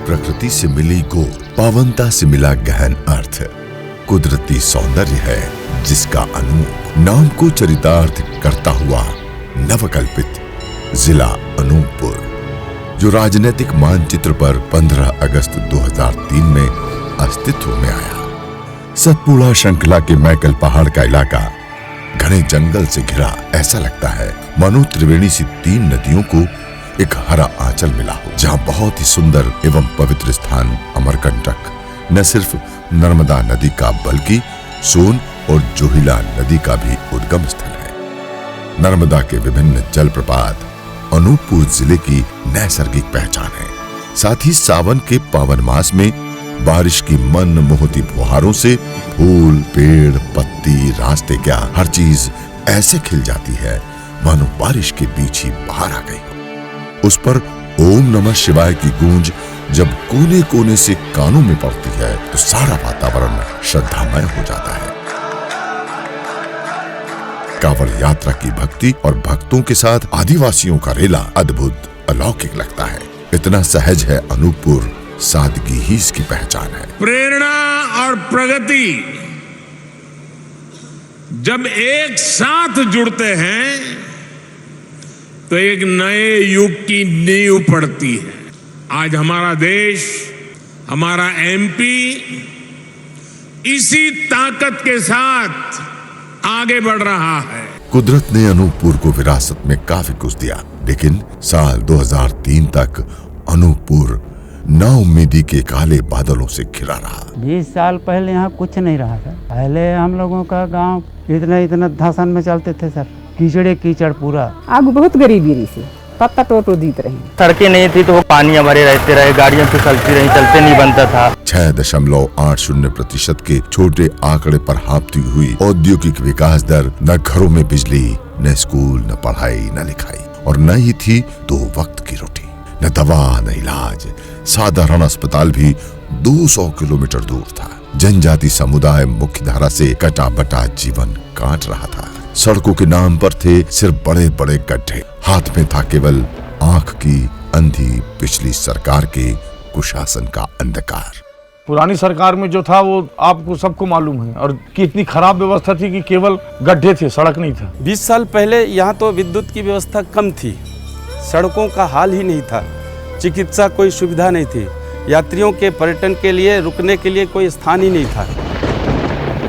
प्रकृति से मिली गो, पावनता से मिला गहन अर्थ, कुदरती सौंदर्य है जिसका अनूप नाम को चरितार्थ करता हुआ नवकल्पित जिला अनूपपुर, जो राजनीतिक मानचित्र पर 15 अगस्त 2003 में अस्तित्व में आया। सतपुड़ा श्रृंखला के मैकल पहाड़ का इलाका घने जंगल से घिरा ऐसा लगता है मानो त्रिवेणी सी 3 नदियों को एक हरा आंचल मिला हो, जहाँ बहुत ही सुंदर एवं पवित्र स्थान अमरकंटक न सिर्फ नर्मदा नदी का बल्कि सोन और जोहिला नदी का भी उद्गम स्थल है। नर्मदा के विभिन्न जलप्रपात अनूपपुर जिले की नैसर्गिक पहचान है। साथ ही सावन के पावन मास में बारिश की मन मोहती फुहारों से फूल, पेड़, पत्ती, रास्ते क्या हर चीज ऐसे खिल जाती है मानो बारिश के बीच ही बाहर आ गई हो। उस पर ओम नमः शिवाय की गूंज जब कोने कोने से कानों में पड़ती है तो सारा वातावरण श्रद्धामय हो जाता है। कांवड़ यात्रा की भक्ति और भक्तों के साथ आदिवासियों का रेला अद्भुत अलौकिक लगता है। इतना सहज है अनूपपुर, सादगी ही इसकी पहचान है। प्रेरणा और प्रगति जब एक साथ जुड़ते हैं तो एक नए युग की नींव पड़ती है। आज हमारा देश, हमारा एमपी इसी ताकत के साथ आगे बढ़ रहा है। कुदरत ने अनूपपुर को विरासत में काफी कुछ दिया, लेकिन साल 2003 तक अनूपपुर नाउम्मीदी के काले बादलों से घिरा रहा। 20 साल पहले यहाँ कुछ नहीं रहा था। पहले हम लोगों का गांव इतना धसन में चलते थे सर, कीचड़े कीचड़ पूरा। आग बहुत गरीबी रही थी, पत्ता टोटो जीत रही। सड़कें नहीं थी तो वो पानी भरे रहते रहे, गाड़ियां फिसलती रही, चलते नहीं बनता था। 6.80% के छोटे आंकड़े पर हाँपती हुई औद्योगिक विकास दर, न घरों में बिजली, न स्कूल, न पढ़ाई, न लिखाई, और न ही थी 2 वक्त की रोटी, न दवा, न इलाज। साधारण अस्पताल भी 200 किलोमीटर दूर था। जनजाति समुदाय मुख्य धारा से कटा बटा जीवन काट रहा था। सड़कों के नाम पर थे सिर्फ बड़े बड़े गड्ढे, हाथ में था केवल आंख की अंधी पिछली सरकार के कुशासन का अंधकार। पुरानी सरकार में जो था वो आपको सबको मालूम है, और कितनी खराब व्यवस्था थी कि केवल गड्ढे थे, सड़क नहीं था। 20 साल पहले यहाँ तो विद्युत की व्यवस्था कम थी, सड़कों का हाल ही नहीं था, चिकित्सा कोई सुविधा नहीं थी, यात्रियों के पर्यटन के लिए रुकने के लिए कोई स्थान ही नहीं था।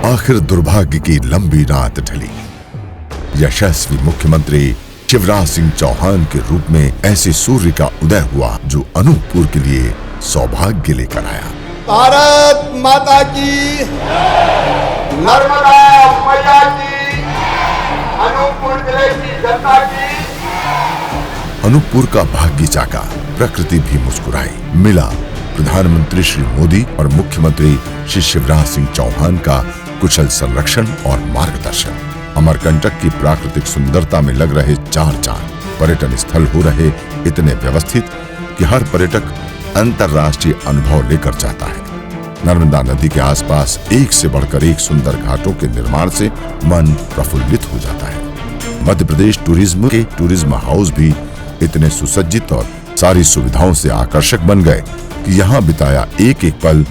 आखिर दुर्भाग्य की लंबी रात ढली। यशस्वी मुख्यमंत्री शिवराज सिंह चौहान के रूप में ऐसे सूर्य का उदय हुआ जो अनूपपुर के लिए सौभाग्य लेकर आया। भारत माता की, नर्मदा मैया की, अनूपपुर जिले की जनता की। अनूपपुर का भाग्य जागा, प्रकृति भी मुस्कुराई। मिला प्रधानमंत्री श्री मोदी और मुख्यमंत्री श्री शिवराज सिंह चौहान का कुशल संरक्षण और मार्गदर्शन। अमरकंटक की प्राकृतिक सुंदरता में लग रहे 4 चांद, पर्यटन स्थल हो रहे इतने व्यवस्थित कि हर पर्यटक अंतर्राष्ट्रीय अनुभव लेकर जाता है। नर्मदा नदी के आसपास एक से बढ़कर एक सुंदर घाटों के निर्माण से मन प्रफुल्लित हो जाता है। मध्य प्रदेश टूरिज्म के टूरिज्म हाउस भी इतने सुसज्जित और सारी सुविधाओं से आकर्षक बन गए कि यहाँ बिताया एक एक पल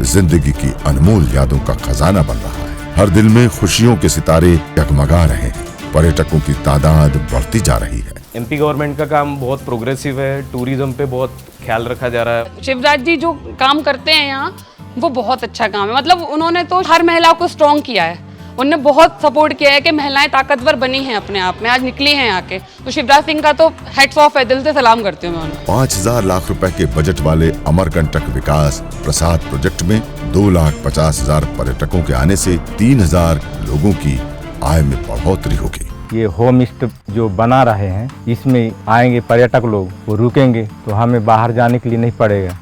जिंदगी की अनमोल यादों का खजाना बन रहा है। हर दिल में खुशियों के सितारे जगमगा रहे हैं। पर्यटकों की तादाद बढ़ती जा रही है। एमपी गवर्नमेंट का काम बहुत प्रोग्रेसिव है, टूरिज्म पे बहुत ख्याल रखा जा रहा है। शिवराज जी जो काम करते हैं यहाँ, वो बहुत अच्छा काम है। मतलब उन्होंने तो हर महिला को स्ट्रॉन्ग किया है, उन्होंने बहुत सपोर्ट किया है कि महिलाएं ताकतवर बनी हैं, अपने आप में आज निकली हैं यहाँ के। तो शिवराज सिंह का तो हेड्स ऑफ है, दिल से सलाम करती हूँ मैं उन्हें। 5000 लाख रुपए के बजट वाले अमरकंटक विकास प्रसाद प्रोजेक्ट में 2,50,000 पर्यटकों के आने से 3,000 लोगों की आय में बढ़ोतरी होगी। ये होम स्टे जो बना रहे हैं, इसमें आएंगे पर्यटक लोग, वो रुकेंगे तो हमें बाहर जाने के लिए नहीं पड़ेगा,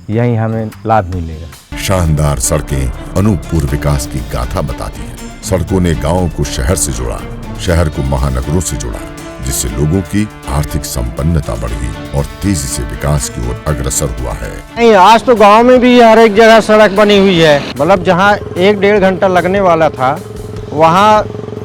यहीं हमें लाभ मिलेगा। शानदार सड़कें अनूपपुर विकास की गाथा बताती हैं। सड़कों ने गांवों को शहर से जोड़ा, शहर को महानगरों से जोड़ा, जिससे लोगों की आर्थिक संपन्नता बढ़ी और तेजी से विकास की ओर अग्रसर हुआ है। नहीं, आज तो गांव में भी हर एक जगह सड़क बनी हुई है। मतलब जहां 1-1.5 घंटा लगने वाला था, वहां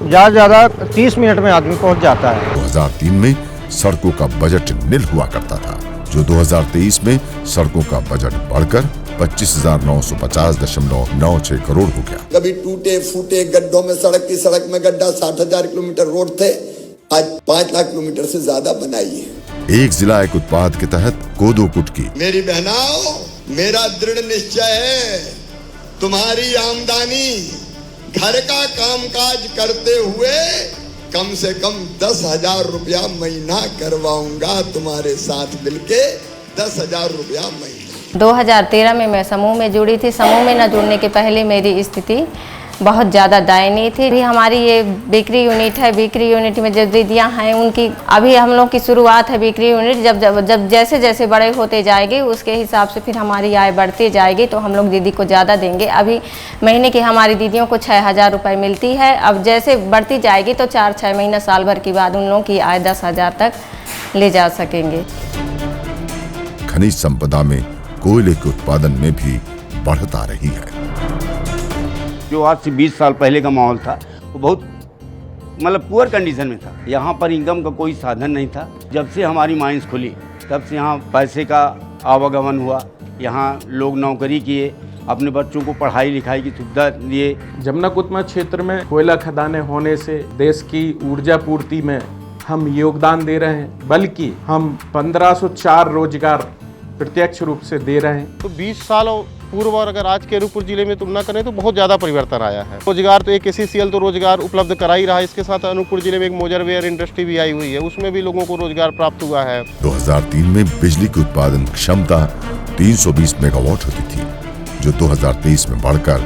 ज्यादा 30 मिनट में आदमी पहुंच जाता है। 2003 में सड़कों का बजट निल हुआ करता था, जो 2023 में सड़कों का बजट बढ़कर 25,950.96 करोड़ हो गया। कभी टूटे फूटे गड्ढों में सड़क में गड्ढा 60,000 किलोमीटर रोड थे, आज 5 लाख किलोमीटर से ज्यादा बनाई है। एक जिला एक उत्पाद के तहत कोदो कुटकी। मेरी बहनाओ, मेरा दृढ़ निश्चय है, तुम्हारी आमदनी घर का कामकाज करते हुए कम से कम 10,000 रुपया महीना करवाऊंगा तुम्हारे साथ मिलके, 10,000 रुपया महीना। 2013 में मैं समूह में जुड़ी थी। समूह में न जुड़ने के पहले मेरी स्थिति बहुत ज़्यादा दयनीय थी। अभी हमारी ये बेकरी यूनिट है, बेकरी यूनिट में जो दीदियाँ हैं उनकी अभी हम लोग की शुरुआत है। बेकरी यूनिट जब जैसे जैसे बड़े होते जाएंगे उसके हिसाब से फिर हमारी आय बढ़ती जाएगी, तो हम लोग दीदी को ज़्यादा देंगे। अभी महीने की हमारी दीदियों को 6,000 रुपये मिलती है। अब जैसे बढ़ती जाएगी तो 4-6 महीना साल भर के बाद उन लोगों की आय 10,000 तक ले जा सकेंगे। खनिज संपदा में कोयले के उत्पादन में भी बढ़त आ रही है। जो आज से 20 साल पहले का माहौल था वो बहुत मतलब पुअर कंडीशन में था। यहाँ पर इनकम का कोई साधन नहीं था। जब से हमारी माइंस खुली तब से यहाँ पैसे का आवागमन हुआ। यहाँ लोग नौकरी किए, अपने बच्चों को पढ़ाई लिखाई की सुविधा दिए। जमुना कुतमा क्षेत्र में कोयला खदानें होने से देश की ऊर्जा पूर्ति में हम योगदान दे रहे हैं, बल्कि हम 1504 रोजगार प्रत्यक्ष रूप से दे रहे हैं। तो 20 साल पूर्व और अगर आज के अनूपपुर जिले में तुलना करें तो बहुत ज़्यादा परिवर्तन आया है। रोजगार तो एक ACCL तो रोजगार उपलब्ध करा ही रहा है, इसके साथ अनूपपुर जिले में एक मोजरवेयर इंडस्ट्री भी आई हुई है, उसमें भी लोगों को रोजगार प्राप्त हुआ है। 2003 में बिजली की उत्पादन क्षमता 320 मेगावाट होती थी, जो 2023 में बढ़कर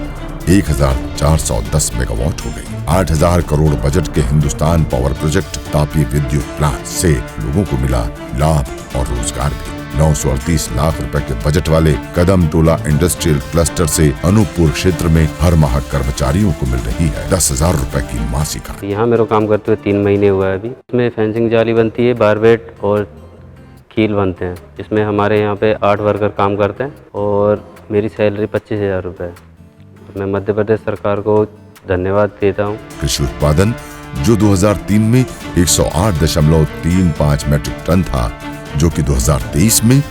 1,410 मेगावाट हो गई। 8,000 करोड़ बजट के हिंदुस्तान पावर प्रोजेक्ट तापीय विद्युत प्लांट से लोगों को मिला लाभ और रोजगार भी। 938 लाख रुपए के बजट वाले कदम टोला इंडस्ट्रियल क्लस्टर से अनूपपुर क्षेत्र में हर माह कर्मचारियों को मिल रही है 10,000 रुपए की मासिक आय। यहाँ मेरे को काम करते हुए 3 महीने हुआ है। अभी इसमें फेंसिंग जाली बनती है, बारबेट और कील बनते हैं। इसमें हमारे यहाँ पे 8 वर्कर काम करते हैं और मेरी सैलरी 25,000 रुपये है। मैं मध्य प्रदेश सरकार को धन्यवाद देता हूँ। कृषि उत्पादन जो 2003 में 108.35 मैट्रिक टन था, जो कि 2023 में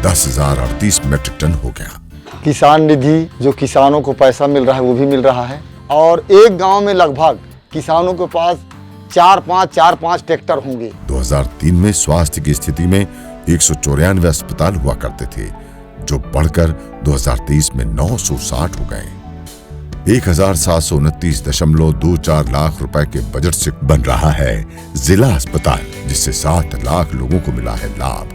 10,038 मैट्रिक टन हो गया। किसान निधि जो किसानों को पैसा मिल रहा है वो भी मिल रहा है, और एक गांव में लगभग किसानों के पास 4-5 ट्रैक्टर होंगे। 2003 में स्वास्थ्य की स्थिति में 194 अस्पताल हुआ करते थे, जो बढ़कर 2023 में 960 हो गए। 1,729.24 लाख रुपए के बजट से बन रहा है जिला अस्पताल, जिससे 7 लाख लोगों को मिला है लाभ।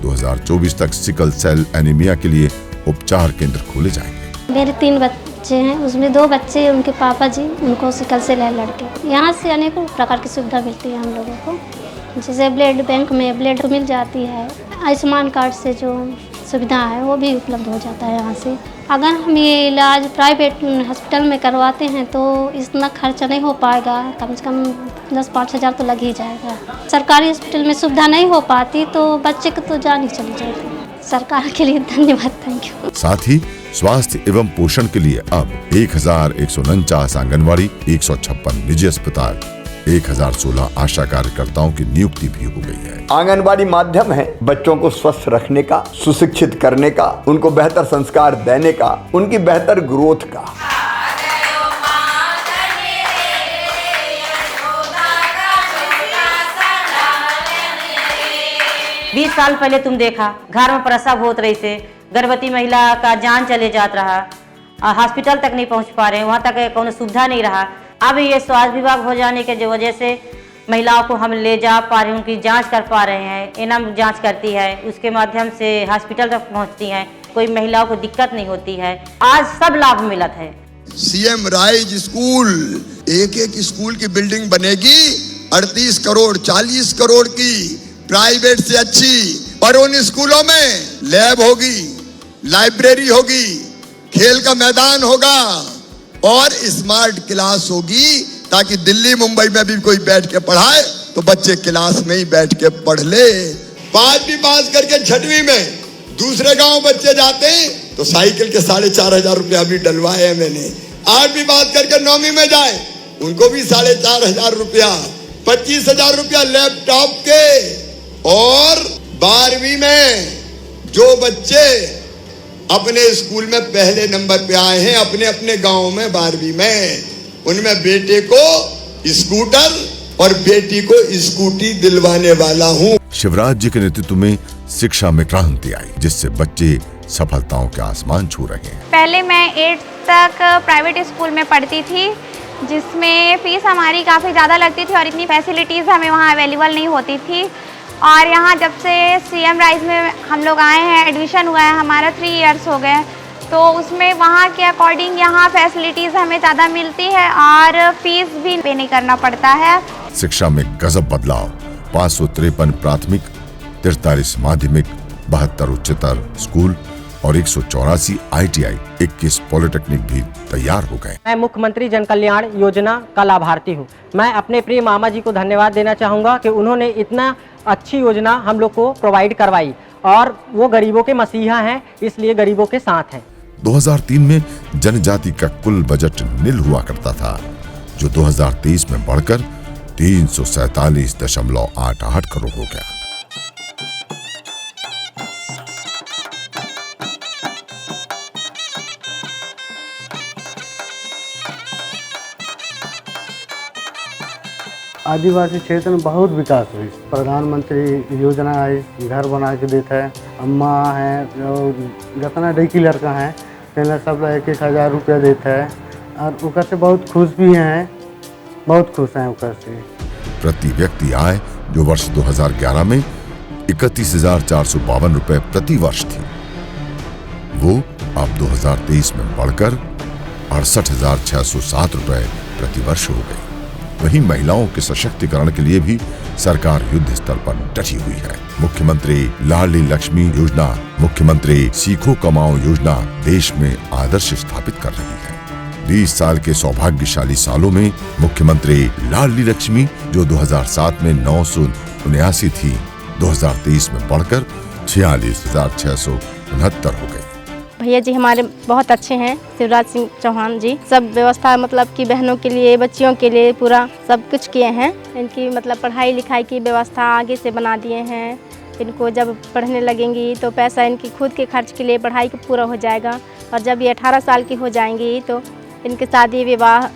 2024 तक सिकल सेल एनीमिया के लिए उपचार केंद्र खोले जाएंगे। मेरे 3 बच्चे हैं, उसमें 2 बच्चे उनके पापा जी उनको सिकल सेल है लड़के। यहाँ से अनेकों प्रकार की सुविधा मिलती है हम लोगों को, जैसे ब्लड बैंक में ब्लड मिल जाती है, आयुष्मान कार्ड से जो सुविधा है वो भी उपलब्ध हो जाता है यहाँ से। अगर हम ये इलाज प्राइवेट हॉस्पिटल में करवाते हैं तो इतना खर्चा नहीं हो पाएगा, कम से कम 10-5 हज़ार तो लग ही जाएगा। सरकारी हॉस्पिटल में सुविधा नहीं हो पाती तो बच्चे को तो जान ही चली जाएगी। सरकार के लिए धन्यवाद, थैंक यू। साथ ही स्वास्थ्य एवं पोषण के लिए अब 1,149 आंगनवाड़ी, 156 निजी अस्पताल, 1,016 आशा कार्यकर्ताओं की नियुक्ति भी हो गई है। आंगनबाड़ी माध्यम है बच्चों को स्वस्थ रखने का, सुशिक्षित करने का, उनको बेहतर संस्कार देने का, उनकी बेहतर ग्रोथ का। 20 साल पहले तुम देखा घर में प्रसव होत रही से, गर्भवती महिला का जान चले जात रहा, हॉस्पिटल तक नहीं पहुंच पा रहे, वहाँ तक कोई सुविधा नहीं रहा। अब ये स्वास्थ्य विभाग हो जाने के वजह से महिलाओं को हम ले जा पा रहे हैं, उनकी जांच कर पा रहे हैं। एनम जांच करती है, उसके माध्यम से हॉस्पिटल तक पहुंचती हैं, कोई महिलाओं को दिक्कत नहीं होती है। आज सब लाभ मिलत है। CM राइज स्कूल, एक स्कूल की बिल्डिंग बनेगी 38 करोड़ 40 करोड़ की, प्राइवेट से अच्छी, पर उन स्कूलों में लैब होगी, लाइब्रेरी होगी, खेल का मैदान होगा और स्मार्ट क्लास होगी, ताकि दिल्ली मुंबई में भी कोई बैठ के पढ़ाए तो बच्चे क्लास में ही बैठ के पढ़ ले। 5वीं पास करके 6वीं में दूसरे गांव बच्चे जाते हैं तो साइकिल के 4,500 रुपया भी डलवाए हैं मैंने। 8वीं पास करके 9वीं में जाए उनको भी 4,500 रुपया, 25,000 रुपया लैपटॉप के, और 12वीं में जो बच्चे अपने स्कूल में पहले नंबर पे आए हैं अपने अपने गांव में 12वीं में, उनमें बेटे को स्कूटर और बेटी को स्कूटी दिलवाने वाला हूँ। शिवराज जी के नेतृत्व में शिक्षा में क्रांति आई, जिससे बच्चे सफलताओं के आसमान छू रहे हैं। पहले मैं 8 तक प्राइवेट स्कूल में पढ़ती थी, जिसमें फीस हमारी काफ़ी ज़्यादा लगती थी और इतनी फैसिलिटीज़ हमें वहाँ अवेलेबल नहीं होती थी। और यहाँ जब से CM राइज में हम लोग आए हैं, एडमिशन हुआ है हमारा 3 इयर्स हो गए, तो उसमें वहाँ के अकॉर्डिंग यहाँ फैसिलिटीज़ हमें ज़्यादा मिलती है और फीस भी पे नहीं करना पड़ता है। शिक्षा में गजब बदलाव। 553 प्राथमिक, 43 माध्यमिक, 72 उच्चतर स्कूल और 184 ITI, 21 पॉलिटेक्निक भी तैयार हो गए। मैं मुख्यमंत्री जन कल्याण योजना का लाभार्थी हूँ। मैं अपने प्रिय मामा जी को धन्यवाद देना चाहूँगा कि उन्होंने इतना अच्छी योजना हम लोग को प्रोवाइड करवाई और वो गरीबों के मसीहा हैं, इसलिए गरीबों के साथ हैं। 2003 में जनजाति का कुल बजट नील हुआ करता था, जो 2023 में बढ़कर 347.88 करोड़ हो गया। आदिवासी क्षेत्र में बहुत विकास हुई। प्रधानमंत्री योजना आई, घर बना के देता है। अम्मा है जो जितना लड़की लड़का है पहले सब 1,000 रुपया देता है और उकर से बहुत खुश भी हैं, बहुत खुश हैं उकर से। प्रति व्यक्ति आय जो वर्ष 2011 में 31,452 रुपए प्रति वर्ष थी, वो अब 2023 में बढ़कर 68,607 रुपए प्रति वर्ष हो गई। वहीं महिलाओं के सशक्तिकरण के लिए भी सरकार युद्ध स्तर पर डटी हुई है। मुख्यमंत्री लाडली लक्ष्मी योजना, मुख्यमंत्री सीखो कमाओ योजना देश में आदर्श स्थापित कर रही है। 20 साल के सौभाग्यशाली सालों में मुख्यमंत्री लाडली लक्ष्मी जो 2007 में 979 थी, 2023 में बढ़कर 46,669 हो गई। भैया जी हमारे बहुत अच्छे हैं, शिवराज सिंह चौहान जी। सब व्यवस्था मतलब कि बहनों के लिए, बच्चियों के लिए पूरा सब कुछ किए हैं। इनकी मतलब पढ़ाई लिखाई की व्यवस्था आगे से बना दिए हैं। इनको जब पढ़ने लगेंगी तो पैसा इनकी खुद के खर्च के लिए पढ़ाई का पूरा हो जाएगा और जब ये 18 साल की हो जाएंगी तो इनके शादी विवाह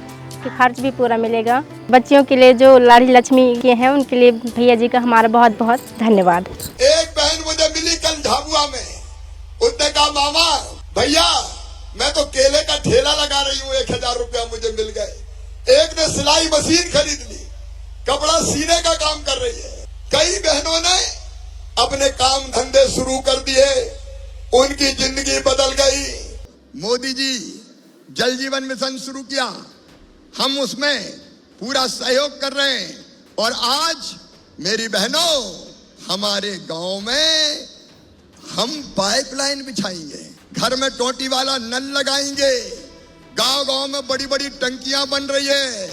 के खर्च भी पूरा मिलेगा। बच्चियों के लिए जो लाडली लक्ष्मी के हैं उनके लिए भैया जी का हमारा बहुत बहुत धन्यवाद। एक बहन मुझे मिली कल झाबुआ में, उसने कहा मामा भैया मैं तो केले का ठेला लगा रही हूँ, 1,000 रुपया मुझे मिल गए। एक ने सिलाई मशीन खरीद ली, कपड़ा सीने का काम कर रही है। कई बहनों ने अपने काम धंधे शुरू कर दिए, उनकी जिंदगी बदल गई। मोदी जी जल जीवन मिशन शुरू किया, हम उसमें पूरा सहयोग कर रहे हैं और आज मेरी बहनों हमारे गांव में हम पाइपलाइन बिछाएंगे, घर में टोटी वाला नल लगाएंगे, गांव-गांव में बड़ी-बड़ी टंकियां बन रही है।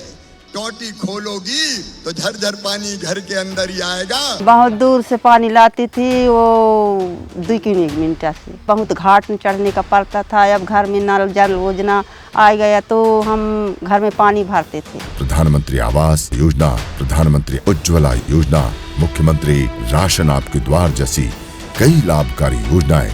टोटी खोलोगी तो झरझर पानी घर के अंदर ही आएगा। बहुत दूर से पानी लाती थी, वो 2 किलोमीटर से बहुत घाट में चढ़ने का पड़ता था। अब घर में नल जल योजना आ गया तो हम घर में पानी भरते थे। प्रधानमंत्री आवास योजना, प्रधानमंत्री उज्ज्वला योजना, मुख्यमंत्री राशन आपके द्वार जैसी कई लाभकारी योजनाएं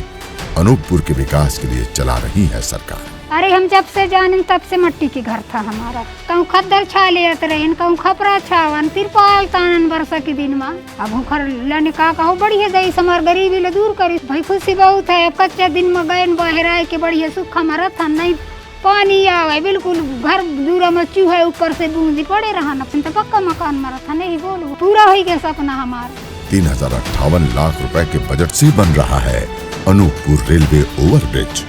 अनूपपुर के विकास के लिए चला रही है सरकार। अरे हम जब से जाने तब से मट्टी के घर था हमारा। कहूँ खद्दर छा लेते रहे, कहूँ खपरा छावन, तिरपाल तानन बरसा के दिन में। अब घर लेने का कहो बढ़िया दई समार गरीबी ले दूर करी। भाई खुशी बहुत है। कच्चे दिन में गए बहराए के बढ़िया सुख हमारा था, नहीं पानी आवे बिल्कुल घर दूरा में चूहे ऊपर से बूंदी पड़े रहा न तो पक्का मकान मारा था। नहीं बोलो पूरा हो गया सपना हमारा। 3,058 लाख रुपए के बजट से बन रहा है अनूपपुर रेलवे ओवरब्रिज।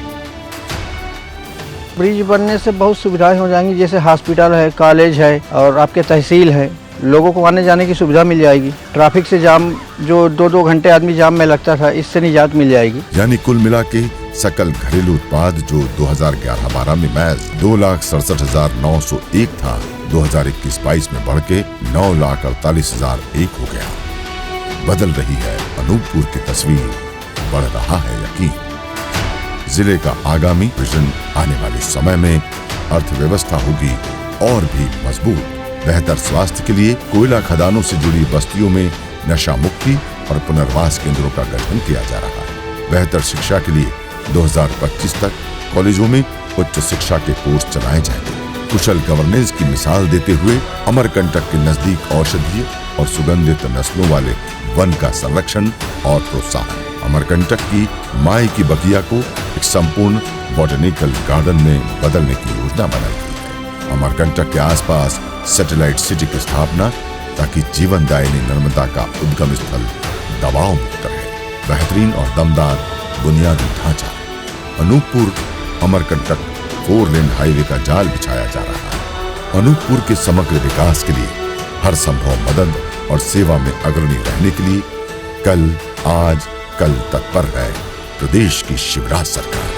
ब्रिज बनने से बहुत सुविधाएं हो जाएंगी, जैसे हॉस्पिटल है, कॉलेज है और आपके तहसील है। लोगों को आने जाने की सुविधा मिल जाएगी। ट्रैफिक से जाम जो 2-2 घंटे आदमी जाम में लगता था, इससे निजात मिल जाएगी। यानी कुल मिला के सकल घरेलू उत्पाद जो 2011-12 में महज 2,67,901 था, 2021-22 में बढ़ के 9,48,001 हो गया। बदल रही है अनूपपुर की तस्वीर, बढ़ रहा है यकीन। जिले का आगामी विजन आने वाले समय में अर्थव्यवस्था होगी और भी मजबूत। बेहतर स्वास्थ्य के लिए कोयला खदानों से जुड़ी बस्तियों में नशा मुक्ति और पुनर्वास केंद्रों का गठन किया जा रहा है। बेहतर शिक्षा के लिए 2025 तक कॉलेजों में उच्च शिक्षा के कोर्स चलाए जाएंगे। कुशल गवर्नेंस की मिसाल देते हुए अमरकंटक के नजदीक औषधीय और सुगंधित नस्लों वाले वन का संरक्षण और प्रोत्साहन। अमरकंटक की माई की बगिया को एक संपूर्ण बॉटनिकल गार्डन में बदलने की योजना बनाई गई है। अमरकंटक के आसपास सैटेलाइट सिटी की स्थापना, ताकि जीवनदायिनी नर्मदा का उद्गम स्थल दबाव मुक्त रहे। बेहतरीन और दमदार बुनियादी ढांचा। अनूपपुर अमरकंटक 4 लेन हाईवे का जाल बिछाया जा रहा है। अनूपपुर के समग्र विकास के लिए हर संभव मदद और सेवा में अग्रणी रहने के लिए कल, आज, कल तत्पर है प्रदेश की शिवराज सरकार।